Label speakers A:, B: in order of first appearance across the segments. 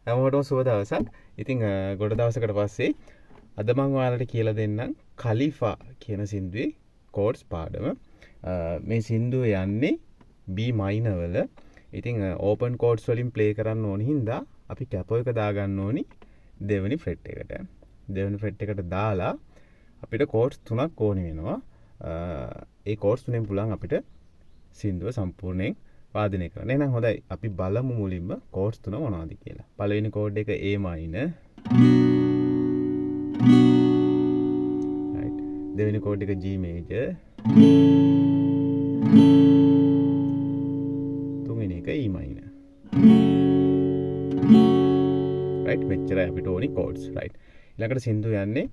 A: හැමෝටම සුබ දවසක්. ඉතින් ගොඩ දවසකට පස්සේ අද මම ඔයාලට කියලා දෙන්නම් කලිෆා කියන සින්දුවේ කෝඩ්ස් පාඩම. මේ සින්දුව යන්නේ B minor වල. ඉතින් ඕපන් කෝඩ්ස් වලින් ප්ලේ කරන්න ඕන හින්දා අපි කැපෝ එක දාගන්න ඕනි දෙවෙනි ෆ්‍රෙට් එකට. දෙවෙනි ෆ්‍රෙට් එකට දාලා අපිට කෝඩ්ස් තුනක් ඕනේ වෙනවා. ඒ කෝඩ්ස් තුනෙන් පුළුවන් අපිට සින්දුව සම්පූර්ණයෙන් වාදනය කරන්න. එහෙනම් හොඳයි අපි බලමු මුලින්ම කෝඩ්ස් තුන මොනවද කියලා. පළවෙනි කෝඩ් එක A minor. right. දෙවෙනි කෝඩ් එක G major. තුන්වෙනි එක E minor. right. මෙච්චරයි අපිට ඕනි කෝඩ්ස්. right. ඊළඟට සින්දුව යන්නේ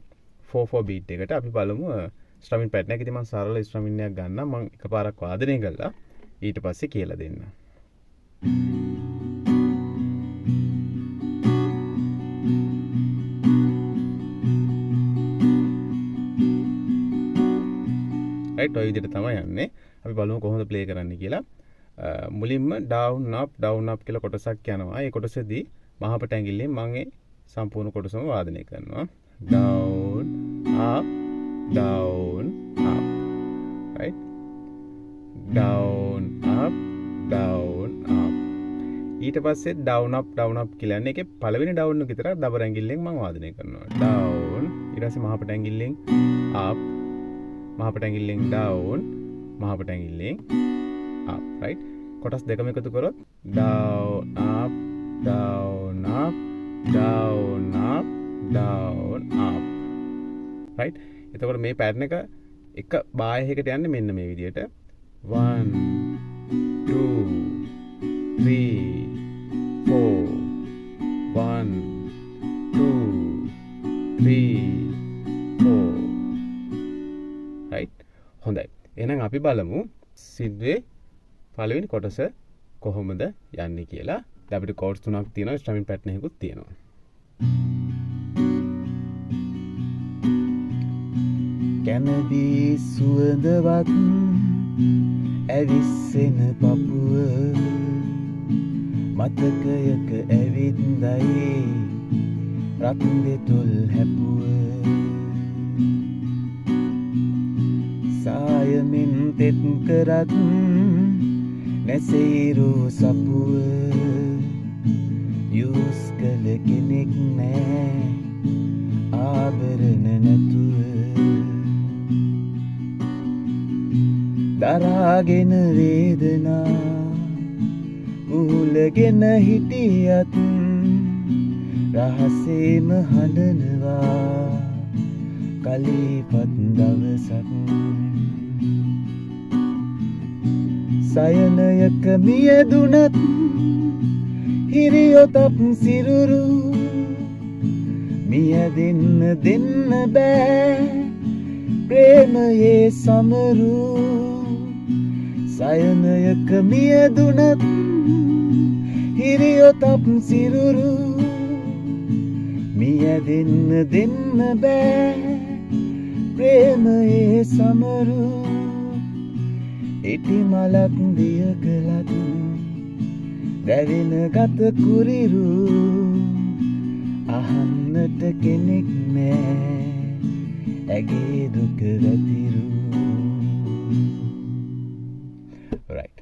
A: 4/4 beat එකට. අපි බලමු ස්ට්‍රමින් පැටර්න් එක. ඉතින් මම සරල ස්ට්‍රමින් එකක් ගන්නම්. මම එකපාරක් වාදනය කළා. ඊට පස්සේ කියලා දෙන්න. right ඔය විදිහට තමයි යන්නේ. අපි බලමු කොහොමද ප්ලේ කරන්න කියලා. මුලින්ම down up කියලා කොටසක් යනවා. ඒ කොටසේදී මහපට ඇඟිල්ලෙන් මම ඒ සම්පූර්ණ කොටසම වාදනය කරනවා. down up right. down up ඊට පස්සේ down up කියලා යන්නේ. ඒකේ පළවෙනි down එක විතර දබර ඇඟිල්ලෙන් මම වාදනය කරනවා. down ඊට පස්සේ මහපට ඇඟිල්ලෙන් up මහපට ඇඟිල්ලෙන් down මහපට ඇඟිල්ලෙන් up right. කොටස් දෙකම එකතු කරොත් down up right. එතකොට මේ පැටර්න් එක බාහිරයකට යන්නේ මෙන්න මේ විදිහට 1 2 3 4 1 2 3 4 right. හොඳයි. එහෙනම් අපි බලමු සින්දුවේ පළවෙනි කොටස කොහොමද යන්නේ කියලා. දැන් අපිට කෝඩ්ස් තුනක් තියෙනවා. ස්ට්‍රමින් පැටර්න් එකකුත් තියෙනවා. කැනඩි සුවඳවත් ඇවිස්සෙන පපුව මතකයක ඇවිත්දයි රත් දෙතොල් හැපුව සායමින් තෙත් කරත් නැසෙයිරු සපුව යූස් කළ කෙනෙක් නෑ ආභරණ නැතුව දරාගෙන වේදනා උහුලගෙන හිටියත් රහසේම හඬනවා කලිපත් දවසක් සයනයක මියදුනත් හිරියොතප් සිරුරු මියදෙන්න බෑ ප්‍රේමයේ සමරු සයනයක මියදුනත් හිරියොතප් සිරුරු මියදෙන්න බෑ ප්‍රේමයේ සමරු ඉටි මලක් දිය කළත් දැවෙන ගත කුරිරු අහන්නට කෙනෙක් නෑ ඇගේ දුක වැතිරු right.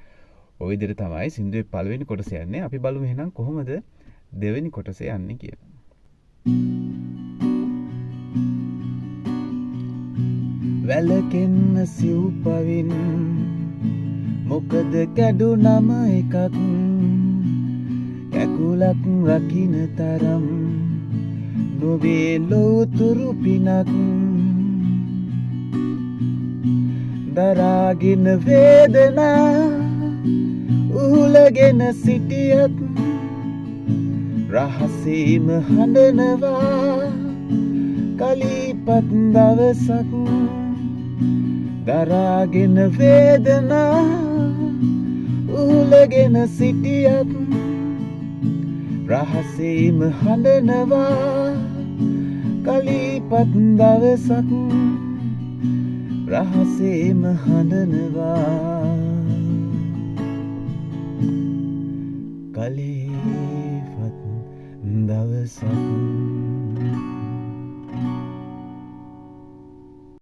A: ඔය විදිහට තමයි සින්දුවේ පළවෙනි කොටස යන්නේ. අපි බලමු එහෙනම් කොහොමද දෙවෙනි කොටස යන්නේ කියලා. වැලකෙන්න සිව්පවින් මොකද කැඩුනම එකක් කැකුලක් රකින්න තරම් නොවේ ලෝතුරු පිනක් දරාගෙන වේදනා උහුලගෙන සිටියත් රහසේම හඬනවා කලිපත් දවසක් දරාගෙන වේදනා උහුලගෙන සිටියත් රහසේම හඬනවා කලිපත් දවසක් රහසේම හඬනවා කලිපත් දවසක්